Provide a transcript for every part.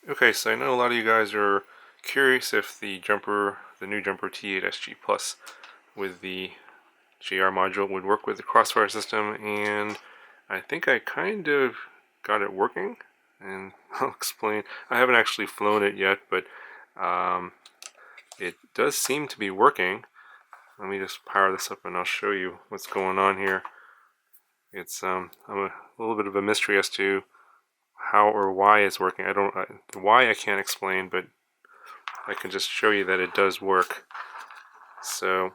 Okay, so I know a lot of you guys are curious if the new Jumper T8SG Plus with the JR module would work with the Crossfire system, and I think I kind of got it working, and I'll explain. I haven't actually flown it yet, but it does seem to be working. Let me just power this up and I'll show you what's going on here. It's I'm a little bit of a mystery as to how or why it's working. Why I can't explain, but I can just show you that it does work. So,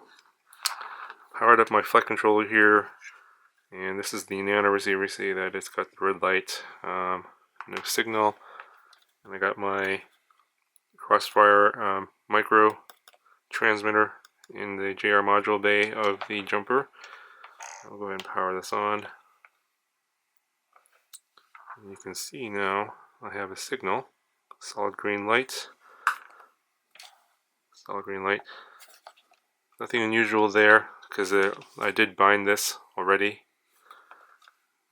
powered up my flight controller here, and this is the nano receiver. You see that it's got the red light, no signal, and I got my Crossfire Micro transmitter in the JR module bay of the Jumper. I'll go ahead and power this on. And you can see now I have a signal, solid green light. Solid green light. Nothing unusual there because I did bind this already.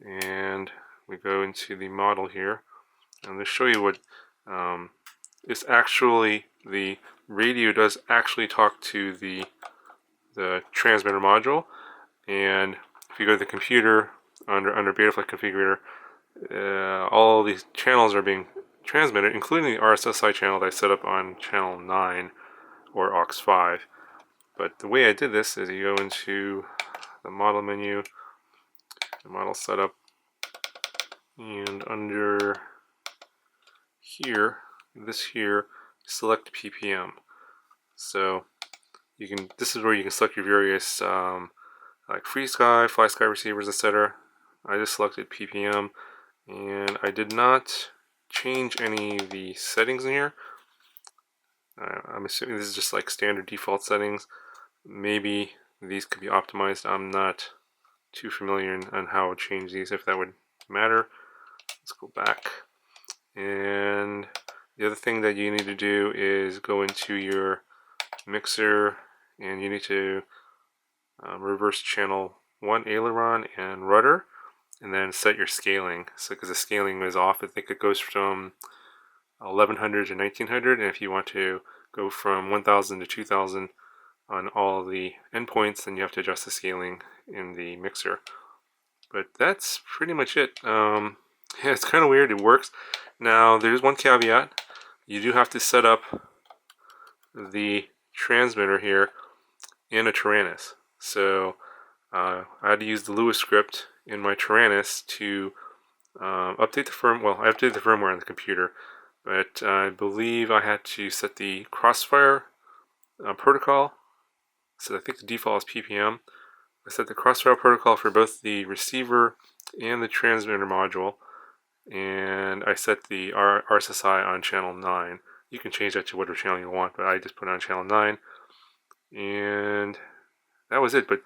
And we go into the model here. I'm going to show you what it's actually, the radio does actually talk to the transmitter module. And if you go to the computer under Betaflight Configurator, all these channels are being transmitted, including the RSSI channel that I set up on channel 9 or aux 5. But the way I did this is you go into the model menu, the model setup, and under here, select ppm. So you can. This is where you can select your various like FreeSky, FlySky receivers, etc. I just selected ppm, and I did not change any of the settings in here. I'm assuming this is just like standard default settings. Maybe these could be optimized. I'm not too familiar on how to change these, if that would matter. Let's go back. And the other thing that you need to do is go into your mixer, and you need to reverse channel 1 aileron and rudder, and then set your scaling. So because the scaling is off, I think it goes from 1100 to 1900, and if you want to go from 1000 to 2000 on all the endpoints, then you have to adjust the scaling in the mixer. But that's pretty much it. Yeah, it's kind of weird. It works. Now, there's one caveat. You do have to set up the transmitter here in a Tyrannus. So I had to use the Lewis script in my Tyrannus to update the firmware. Well, I updated the firmware on the computer, but I believe I had to set the Crossfire protocol. So I think the default is ppm. I set the Crossfire protocol for both the receiver and the transmitter module, and I set the RSSI on channel 9. You can change that to whatever channel you want, but I just put it on channel 9, and that was it. But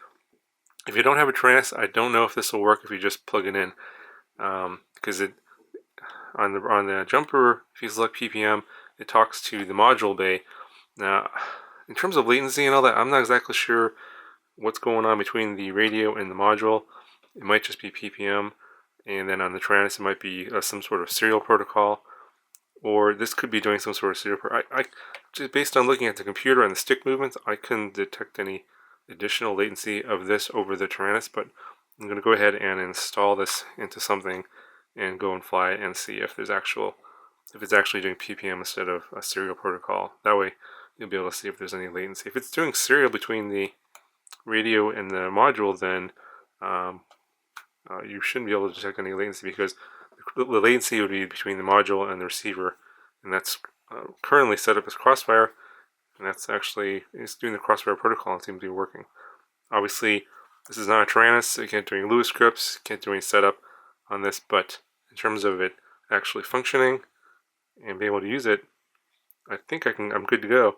if you don't have a Tyrannus, I don't know if this will work if you just plug it in, because it on the Jumper, if you select ppm, it talks to the module bay. Now, in terms of latency and all that, I'm not exactly sure what's going on between the radio and the module. It might just be ppm, and then on the Tyrannus it might be some sort of serial protocol, or this could be doing some sort of serial I just based on looking at the computer and the stick movements, I couldn't detect any additional latency of this over the Tyrannus. But I'm going to go ahead and install this into something and go and fly it and see if it's actually doing ppm instead of a serial protocol. That way you'll be able to see if there's any latency. If it's doing serial between the radio and the module, then you shouldn't be able to detect any latency, because the latency would be between the module and the receiver, and that's currently set up as Crossfire, and it's doing the Crossfire protocol and seems to be working. Obviously, this is not a Tyrannus, so you can't do any Lewis scripts, can't do any setup on this, but in terms of it actually functioning and being able to use it, I think I'm good to go.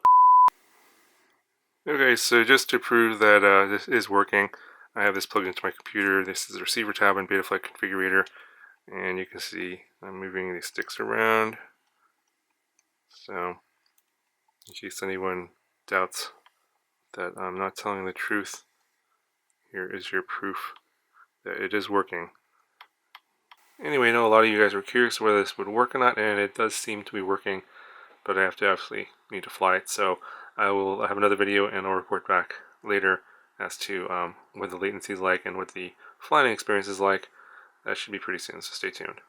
Okay, so just to prove that this is working, I have this plugged into my computer. This is the receiver tab in Betaflight Configurator, and you can see I'm moving these sticks around. So, in case anyone doubts that I'm not telling the truth, here is your proof that it is working. Anyway, I know a lot of you guys were curious whether this would work or not, and it does seem to be working, but I have to actually need to fly it. So I will have another video and I'll report back later as to what the latency is like and what the flying experience is like. That should be pretty soon, so stay tuned.